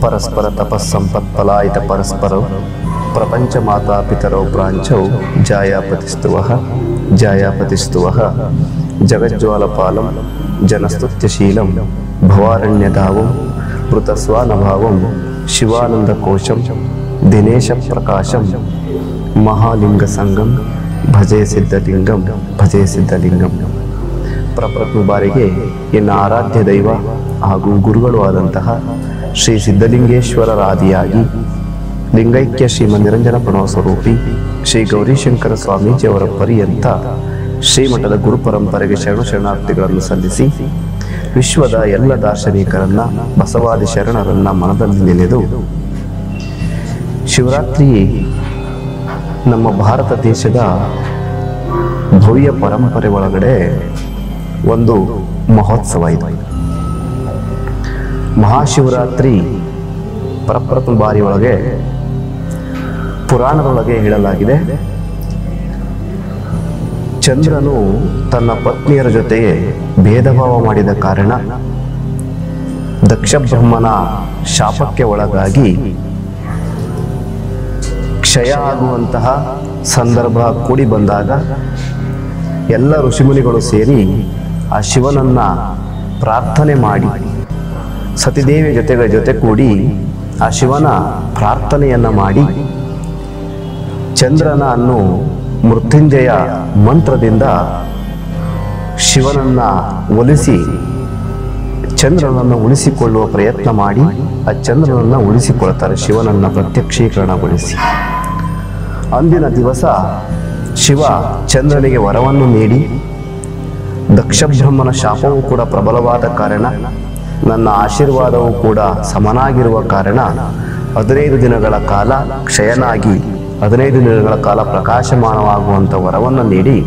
ಪರಸ್ಪರ ತಪಸ್ಸಂಪತ್ಫಲಾಯಿತ ಪರಸ್ಪರೌ ಪ್ರಪಂಚ ಮಾತಾ ಪಿತರೌ ಪ್ರಾಂಚೌ ಜಾಯಾಪತಿಸ್ತುವಃ ಜಗಜ್ವಾಲಪಾಲಂ ಜನಸ್ತುತ್ಯಶೀಲಂ ಭವಾರಣ್ಯಧಾವಂ ಮೃತಸ್ವಾನಭಾವಂ ಶಿವಾನಂದಕೋಶಂ ದಿನೇಶ ಪ್ರಕಾಶಂ ಮಹಾಲಿಂಗ ಸಂಗಂ ಭಜೆ ಸಿದ್ಧಲಿಂಗಂ ಪ್ರಪ್ರಥಮ ಬಾರಿಗೆ ಇನ್ನು ಆರಾಧ್ಯ ದೈವ ಹಾಗೂ ಗುರುಗಳು ಆದಂತಹ ಶ್ರೀ ಸಿದ್ಧಲಿಂಗೇಶ್ವರರಾದಿಯಾಗಿ ಲಿಂಗೈಕ್ಯ ಶ್ರೀಮನ್ನಿರಂಜನ ಪ್ರಣವ ಸ್ವರೂಪಿ ಶ್ರೀ ಗೌರೀಶಂಕರ ಸ್ವಾಮೀಜಿಯವರ ಪರ್ಯಂತ ಶ್ರೀಮಠದ ಗುರು ಪರಂಪರೆಗೆ ಶರಣಾರ್ಥಿಗಳನ್ನು ಸಲ್ಲಿಸಿ ವಿಶ್ವದ ಎಲ್ಲ ದಾರ್ಶನಿಕರನ್ನ ಬಸವಾದಿ ಶರಣರನ್ನ ಮನದಲ್ಲಿ ನೆನೆದು ಶಿವರಾತ್ರಿ ನಮ್ಮ ಭಾರತ ದೇಶದ ಭವ್ಯ ಪರಂಪರೆ ಒಳಗಡೆ ಒಂದು ಮಹೋತ್ಸವ ಇದೆ. ಮಹಾಶಿವರಾತ್ರಿ ಪ್ರಪ್ರಥಮ ಬಾರಿ ಒಳಗೆ ಪುರಾಣದೊಳಗೆ ಹೇಳಲಾಗಿದೆ, ಚಂದ್ರನು ತನ್ನ ಪತ್ನಿಯರ ಜೊತೆಗೆ ಭೇದ ಭಾವ ಮಾಡಿದ ಕಾರಣ ದಕ್ಷ ಬ್ರಹ್ಮನ ಶಾಪಕ್ಕೆ ಒಳಗಾಗಿ ಕ್ಷಯ ಆಗುವಂತಹ ಸಂದರ್ಭ ಕೂಡಿ ಬಂದಾಗ ಎಲ್ಲ ಋಷಿಮುನಿಗಳು ಸೇರಿ ಆ ಶಿವನನ್ನ ಪ್ರಾರ್ಥನೆ ಮಾಡಿ ಸತಿದೇವಿ ಜೊತೆ ಕೂಡಿ ಆ ಶಿವನ ಪ್ರಾರ್ಥನೆಯನ್ನ ಮಾಡಿ ಚಂದ್ರನನ್ನು ಮೃತ್ಯುಂಜಯ ಮಂತ್ರದಿಂದ ಶಿವನನ್ನ ಒಲಿಸಿ ಚಂದ್ರನನ್ನು ಉಳಿಸಿಕೊಳ್ಳುವ ಪ್ರಯತ್ನ ಮಾಡಿ ಆ ಚಂದ್ರನನ್ನ ಉಳಿಸಿಕೊಳ್ತಾರೆ, ಶಿವನನ್ನ ಪ್ರತ್ಯಕ್ಷೀಕರಣಗೊಳಿಸಿ. ಅಂದಿನ ದಿವಸ ಶಿವ ಚಂದ್ರನಿಗೆ ವರವನ್ನು ನೀಡಿ, ದಕ್ಷಬ್ರಹ್ಮನ ಶಾಪವೂ ಕೂಡ ಪ್ರಬಲವಾದ ಕಾರಣ, ನನ್ನ ಆಶೀರ್ವಾದವೂ ಕೂಡ ಸಮನಾಗಿರುವ ಕಾರಣ 15 ದಿನಗಳ ಕಾಲ ಕ್ಷಯನಾಗಿ 15 ದಿನಗಳ ಕಾಲ ಪ್ರಕಾಶಮಾನವಾಗುವಂಥ ವರವನ್ನು ನೀಡಿ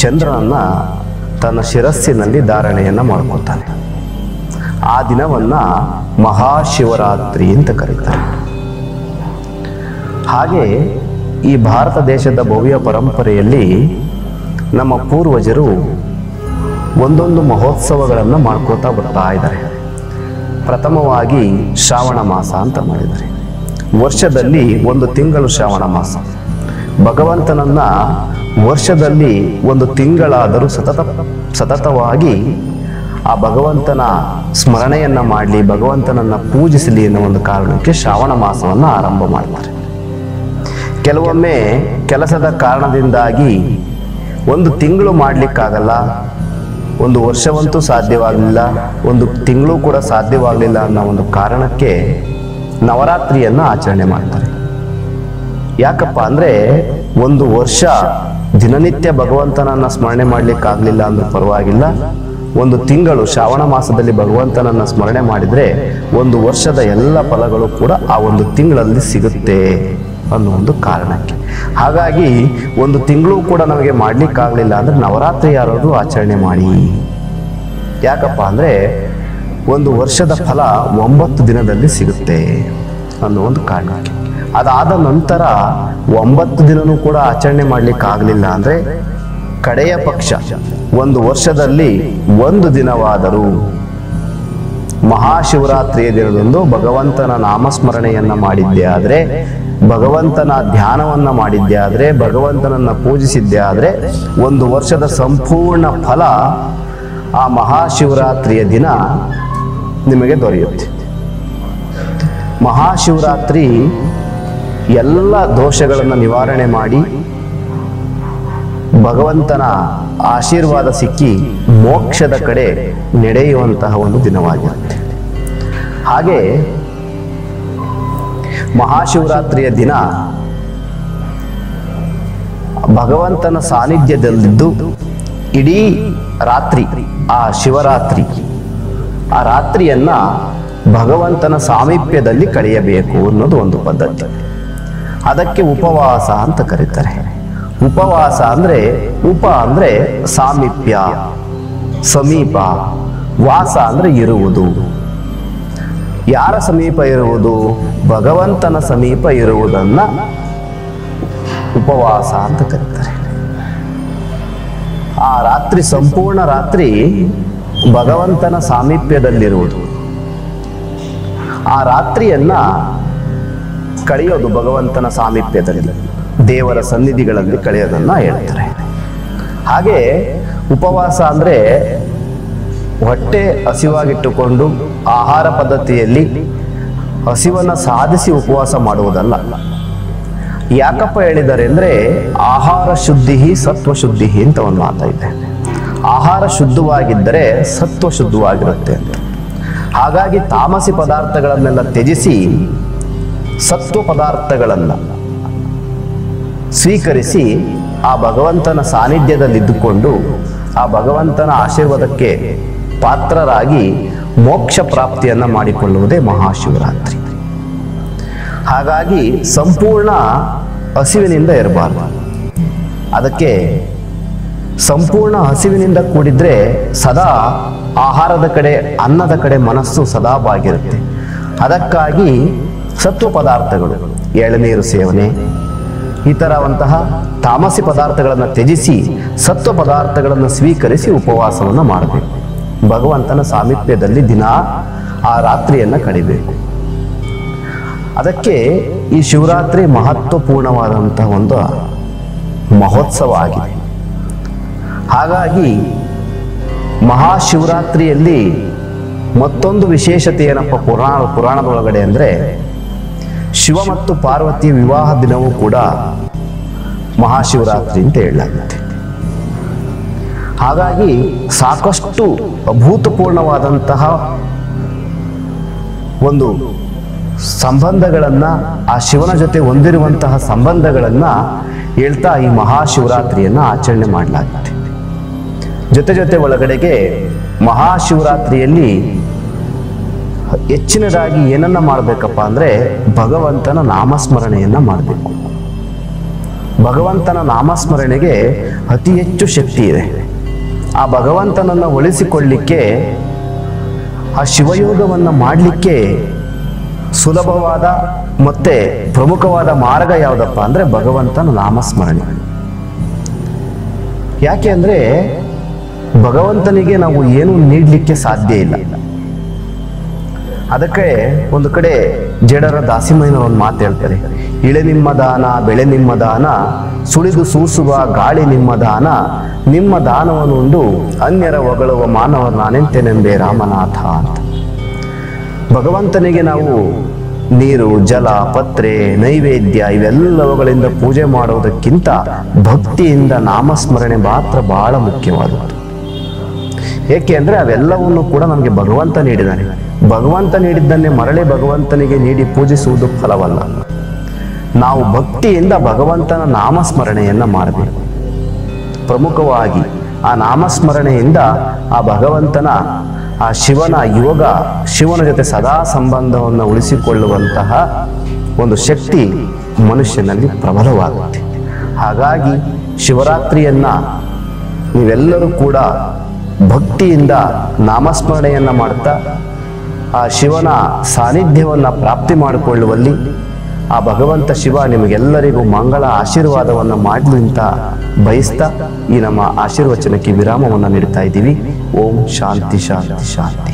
ಚಂದ್ರನನ್ನ ತನ್ನ ಶಿರಸ್ಸಿನಲ್ಲಿ ಧಾರಣೆಯನ್ನ ಮಾಡ್ಕೊತಾನೆ. ಆ ದಿನವನ್ನ ಮಹಾಶಿವರಾತ್ರಿ ಅಂತ ಕರೀತಾರೆ. ಹಾಗೆ ಈ ಭಾರತ ದೇಶದ ಭವ್ಯ ಪರಂಪರೆಯಲ್ಲಿ ನಮ್ಮ ಪೂರ್ವಜರು ಒಂದೊಂದು ಮಹೋತ್ಸವಗಳನ್ನು ಮಾಡ್ಕೋತಾ ಬರ್ತಾ ಇದ್ದಾರೆ. ಪ್ರಥಮವಾಗಿ ಶ್ರಾವಣ ಮಾಸ ಅಂತ ಮಾಡಿದ್ದಾರೆ. ವರ್ಷದಲ್ಲಿ 1 ತಿಂಗಳು ಶ್ರಾವಣ ಮಾಸ. ಭಗವಂತನನ್ನ ವರ್ಷದಲ್ಲಿ 1 ತಿಂಗಳಾದರೂ ಸತತವಾಗಿ ಆ ಭಗವಂತನ ಸ್ಮರಣೆಯನ್ನ ಮಾಡಲಿ, ಭಗವಂತನನ್ನ ಪೂಜಿಸಲಿ ಅನ್ನೋ ಒಂದು ಕಾರಣಕ್ಕೆ ಶ್ರಾವಣ ಮಾಸವನ್ನು ಆರಂಭ ಮಾಡ್ತಾರೆ. ಕೆಲವೊಮ್ಮೆ ಕೆಲಸದ ಕಾರಣದಿಂದಾಗಿ 1 ತಿಂಗಳು ಮಾಡಲಿಕ್ಕಾಗಲ್ಲ, 1 ವರ್ಷವಂತೂ ಸಾಧ್ಯವಾಗಲಿಲ್ಲ, 1 ತಿಂಗಳು ಕೂಡ ಸಾಧ್ಯವಾಗಲಿಲ್ಲ ಅನ್ನೋ ಒಂದು ಕಾರಣಕ್ಕೆ ನವರಾತ್ರಿಯನ್ನ ಆಚರಣೆ ಮಾಡ್ತಾರೆ. ಯಾಕಪ್ಪ ಅಂದ್ರೆ 1 ವರ್ಷ ದಿನನಿತ್ಯ ಭಗವಂತನನ್ನ ಸ್ಮರಣೆ ಮಾಡ್ಲಿಕ್ಕಾಗ್ಲಿಲ್ಲ ಅಂದ್ರೂ ಪರವಾಗಿಲ್ಲ, 1 ತಿಂಗಳು ಶ್ರಾವಣ ಮಾಸದಲ್ಲಿ ಭಗವಂತನನ್ನ ಸ್ಮರಣೆ ಮಾಡಿದ್ರೆ 1 ವರ್ಷದ ಎಲ್ಲ ಫಲಗಳು ಕೂಡ ಆ 1 ತಿಂಗಳಲ್ಲಿ ಸಿಗುತ್ತೆ ಅನ್ನೋ ಒಂದು ಕಾರಣಕ್ಕೆ. ಹಾಗಾಗಿ 1 ತಿಂಗಳು ಕೂಡ ನಮಗೆ ಮಾಡ್ಲಿಕ್ಕಾಗ್ಲಿಲ್ಲ ಅಂದ್ರೆ ನವರಾತ್ರಿ ಯಾರಾದ್ರೂ ಆಚರಣೆ ಮಾಡಿ. ಯಾಕಪ್ಪ ಅಂದ್ರೆ 1 ವರ್ಷದ ಫಲ 9 ದಿನದಲ್ಲಿ ಸಿಗುತ್ತೆ ಅನ್ನೋ ಒಂದು ಕಾರಣಕ್ಕೆ. ಅದಾದ ನಂತರ 9 ದಿನನೂ ಕೂಡ ಆಚರಣೆ ಮಾಡ್ಲಿಕ್ಕಾಗ್ಲಿಲ್ಲ ಅಂದ್ರೆ ಕಡೆಯ ಪಕ್ಷ 1 ವರ್ಷದಲ್ಲಿ 1 ದಿನವಾದರೂ ಮಹಾಶಿವರಾತ್ರಿಯ ದಿನದಂದು ಭಗವಂತನ ನಾಮಸ್ಮರಣೆಯನ್ನ ಮಾಡಿದ್ದೇ ಆದ್ರೆ, ಭಗವಂತನ ಧ್ಯಾನವನ್ನ ಮಾಡಿದ್ದೇ ಆದ್ರೆ, ಭಗವಂತನನ್ನ ಪೂಜಿಸಿದ್ದೇ ಆದ್ರೆ 1 ವರ್ಷದ ಸಂಪೂರ್ಣ ಫಲ ಆ ಮಹಾಶಿವರಾತ್ರಿಯ ದಿನ ನಿಮಗೆ ದೊರೆಯುತ್ತೆ. ಮಹಾಶಿವರಾತ್ರಿ ಎಲ್ಲ ದೋಷಗಳನ್ನು ನಿವಾರಣೆ ಮಾಡಿ ಭಗವಂತನ ಆಶೀರ್ವಾದ ಸಿಕ್ಕಿ ಮೋಕ್ಷದ ಕಡೆ ನಡೆಯುವಂತಹ ಒಂದು ದಿನವಾಗಿರುತ್ತೆ. ಹಾಗೆ ಮಹಾಶಿವರಾತ್ರಿಯ ದಿನ ಭಗವಂತನ ಸಾನ್ನಿಧ್ಯದಲ್ಲಿದ್ದು ಇಡೀ ರಾತ್ರಿ ಆ ಶಿವರಾತ್ರಿ ಆ ರಾತ್ರಿಯನ್ನ ಭಗವಂತನ ಸಾಮೀಪ್ಯದಲ್ಲಿ ಕಳೆಯಬೇಕು ಅನ್ನೋದು ಒಂದು ಪದ್ಧತಿ. ಅದಕ್ಕೆ ಉಪವಾಸ ಅಂತ ಕರೀತಾರೆ. ಉಪವಾಸ ಅಂದ್ರೆ ಅಂದ್ರೆ ಸಾಮೀಪ್ಯ, ಸಮೀಪ, ವಾಸ ಅಂದ್ರೆ ಇರುವುದು. ಯಾರ ಸಮೀಪ ಇರುವುದು? ಭಗವಂತನ ಸಮೀಪ ಇರುವುದನ್ನ ಉಪವಾಸ ಅಂತ ಕರೀತಾರೆ. ಆ ರಾತ್ರಿ ಸಂಪೂರ್ಣ ರಾತ್ರಿ ಭಗವಂತನ ಸಾಮೀಪ್ಯದಲ್ಲಿರುವುದು. ಆ ರಾತ್ರಿಯನ್ನ ಕಳೆಯೋದು ಭಗವಂತನ ಸಾಮೀಪ್ಯದಲ್ಲಿ, ದೇವರ ಸನ್ನಿಧಿಗಳಲ್ಲಿ ಕಳೆಯೋದನ್ನ ಹೇಳ್ತಾರೆ. ಹಾಗೆ ಉಪವಾಸ ಅಂದ್ರೆ ಹೊಟ್ಟೆ ಹಸಿವಾಗಿಟ್ಟುಕೊಂಡು ಆಹಾರ ಪದ್ಧತಿಯಲ್ಲಿ ಹಸಿವನ್ನ ಸಾಧಿಸಿ ಉಪವಾಸ ಮಾಡುವುದಲ್ಲ. ಯಾಕಪ್ಪ ಹೇಳಿದ್ದಾರೆ ಅಂದ್ರೆ ಆಹಾರ ಶುದ್ಧಿ ಸತ್ವ ಶುದ್ಧಿ ಅಂತ ಒಂದು ಮಾತಾಯಿದೆ. ಆಹಾರ ಶುದ್ಧವಾಗಿದ್ದರೆ ಸತ್ವ ಶುದ್ಧವಾಗಿರುತ್ತೆ ಅಂತ. ಹಾಗಾಗಿ ತಾಮಸಿ ಪದಾರ್ಥಗಳನ್ನೆಲ್ಲ ತ್ಯಜಿಸಿ ಸತ್ವ ಪದಾರ್ಥಗಳನ್ನ ಸ್ವೀಕರಿಸಿ ಆ ಭಗವಂತನ ಸಾನ್ನಿಧ್ಯದಲ್ಲಿದ್ದುಕೊಂಡು ಆ ಭಗವಂತನ ಆಶೀರ್ವಾದಕ್ಕೆ ಪಾತ್ರರಾಗಿ ಮೋಕ್ಷ ಪ್ರಾಪ್ತಿಯನ್ನ ಮಾಡಿಕೊಳ್ಳುವುದೇ ಮಹಾಶಿವರಾತ್ರಿ. ಹಾಗಾಗಿ ಸಂಪೂರ್ಣ ಹಸಿವಿನಿಂದ ಇರಬಾರ್ದು. ಅದಕ್ಕೆ ಸಂಪೂರ್ಣ ಹಸಿವಿನಿಂದ ಕೂಡಿದ್ರೆ ಸದಾ ಆಹಾರದ ಕಡೆ, ಅನ್ನದ ಕಡೆ ಮನಸ್ಸು ಸದಾ ಬಾಗಿರುತ್ತೆ. ಅದಕ್ಕಾಗಿ ಸತ್ವ ಪದಾರ್ಥಗಳು, ಎಳನೀರು ಸೇವನೆ, ಈ ಥರವಂತಹ ತಾಮಸಿ ಪದಾರ್ಥಗಳನ್ನು ತ್ಯಜಿಸಿ ಸತ್ವ ಪದಾರ್ಥಗಳನ್ನು ಸ್ವೀಕರಿಸಿ ಉಪವಾಸವನ್ನು ಮಾಡಬೇಕು. ಭಗವಂತನ ಸಾಮೀಪ್ಯದಲ್ಲಿ ದಿನ ಆ ರಾತ್ರಿಯನ್ನು ಕಡಿಬೇಕು. ಅದಕ್ಕೆ ಈ ಶಿವರಾತ್ರಿ ಮಹತ್ವಪೂರ್ಣವಾದಂತಹ ಒಂದು ಮಹೋತ್ಸವ ಆಗಿದೆ. ಹಾಗಾಗಿ ಮಹಾಶಿವರಾತ್ರಿಯಲ್ಲಿ ಮತ್ತೊಂದು ವಿಶೇಷತೆ ಏನಪ್ಪ ಪುರಾಣದೊಳಗಡೆ ಅಂದರೆ, ಶಿವ ಮತ್ತು ಪಾರ್ವತಿ ವಿವಾಹ ದಿನವೂ ಕೂಡ ಮಹಾಶಿವರಾತ್ರಿ ಅಂತ ಹೇಳಲಾಗುತ್ತೆ. ಹಾಗಾಗಿ ಸಾಕಷ್ಟು ಅಭೂತಪೂರ್ಣವಾದಂತಹ ಒಂದು ಸಂಬಂಧಗಳನ್ನ, ಆ ಶಿವನ ಜೊತೆ ಹೊಂದಿರುವಂತಹ ಸಂಬಂಧಗಳನ್ನ ಹೇಳ್ತಾ ಈ ಮಹಾಶಿವರಾತ್ರಿಯನ್ನ ಆಚರಣೆ ಮಾಡಲಾಗುತ್ತೆ. ಜೊತೆ ಒಳಗಡೆಗೆ ಮಹಾಶಿವರಾತ್ರಿಯಲ್ಲಿ ಹೆಚ್ಚಿನದಾಗಿ ಏನನ್ನ ಮಾಡಬೇಕಪ್ಪ ಅಂದ್ರೆ ಭಗವಂತನ ನಾಮಸ್ಮರಣೆಯನ್ನ ಮಾಡಬೇಕು. ಭಗವಂತನ ನಾಮಸ್ಮರಣೆಗೆ ಅತಿ ಹೆಚ್ಚು ಶಕ್ತಿ ಇದೆ. ಆ ಭಗವಂತನನ್ನು ಒಲಿಸಿಕೊಳ್ಳಿಕ್ಕೆ, ಆ ಶಿವಯೋಗವನ್ನು ಮಾಡಲಿಕ್ಕೆ ಸುಲಭವಾದ ಮತ್ತೆ ಪ್ರಮುಖವಾದ ಮಾರ್ಗ ಯಾವುದಪ್ಪ ಅಂದ್ರೆ ಭಗವಂತನ ನಾಮಸ್ಮರಣೆ. ಯಾಕೆ ಅಂದ್ರೆ ಭಗವಂತನಿಗೆ ನಾವು ಏನು ನೀಡಲಿಕ್ಕೆ ಸಾಧ್ಯ ಇಲ್ಲ. ಅದಕ್ಕೆ ಒಂದು ಕಡೆ ಜೇಡರ ದಾಸಿಮಯ್ಯನವರು ಒಂದು ಮಾತು ಹೇಳ್ತಾರೆ, ಇಳೆ ನಿಮ್ಮ ದಾನ ಬೆಳೆ ನಿಮ್ಮ ದಾನ, ಸುಳಿದು ಸೂಸುವ ಗಾಳಿ ನಿಮ್ಮ ದಾನ, ನಿಮ್ಮ ದಾನವನ್ನು ಉಂಡು ಅನ್ಯರ ಹೊಗಳುವ ಮಾನವ ನಾನೆಂತೆನೆಂಬೆ ರಾಮನಾಥ ಅಂತ. ಭಗವಂತನಿಗೆ ನಾವು ನೀರು, ಜಲ, ಪತ್ರೆ, ನೈವೇದ್ಯ ಇವೆಲ್ಲವುಗಳಿಂದ ಪೂಜೆ ಮಾಡುವುದಕ್ಕಿಂತ ಭಕ್ತಿಯಿಂದ ನಾಮಸ್ಮರಣೆ ಮಾತ್ರ ಬಹಳ ಮುಖ್ಯವಾದದ್ದು. ಏಕೆ ಅಂದ್ರೆ ಅವೆಲ್ಲವನ್ನು ಕೂಡ ನಮಗೆ ಭಗವಂತ ನೀಡಿದ್ದಾನೆ. ಭಗವಂತ ನೀಡಿದ್ದನ್ನೇ ಮರಳಿ ಭಗವಂತನಿಗೆ ನೀಡಿ ಪೂಜಿಸುವುದು ಫಲವಲ್ಲ. ನಾವು ಭಕ್ತಿಯಿಂದ ಭಗವಂತನ ನಾಮಸ್ಮರಣೆಯನ್ನ ಮಾಡಬೇಕು. ಪ್ರಮುಖವಾಗಿ ಆ ನಾಮಸ್ಮರಣೆಯಿಂದ ಆ ಭಗವಂತನ, ಆ ಶಿವನ ಯೋಗ, ಶಿವನ ಜೊತೆ ಸದಾ ಸಂಬಂಧವನ್ನು ಉಳಿಸಿಕೊಳ್ಳುವಂತಹ ಒಂದು ಶಕ್ತಿ ಮನುಷ್ಯನಲ್ಲಿ ಪ್ರಬಲವಾಗುತ್ತೆ. ಹಾಗಾಗಿ ಶಿವರಾತ್ರಿಯನ್ನ ನೀವೆಲ್ಲರೂ ಕೂಡ ಭಕ್ತಿಯಿಂದ ನಾಮಸ್ಮರಣೆಯನ್ನ ಮಾಡ್ತಾ ಆ ಶಿವನ ಸಾನ್ನಿಧ್ಯವನ್ನು ಪ್ರಾಪ್ತಿ ಮಾಡಿಕೊಳ್ಳುವಲ್ಲಿ ಆ ಭಗವಂತ ಶಿವ ನಿಮಗೆಲ್ಲರಿಗೂ ಮಂಗಳ ಆಶೀರ್ವಾದವನ್ನು ಮಾಡಲಿ ಅಂತ ಬಯಸ್ತಾ ಈ ನಮ್ಮ ಆಶೀರ್ವಚನಕ್ಕೆ ವಿರಾಮವನ್ನು ನೀಡ್ತಾ ಇದ್ದೀವಿ. ಓಂ ಶಾಂತಿ ಶಾಂತಿ ಶಾಂತಿ.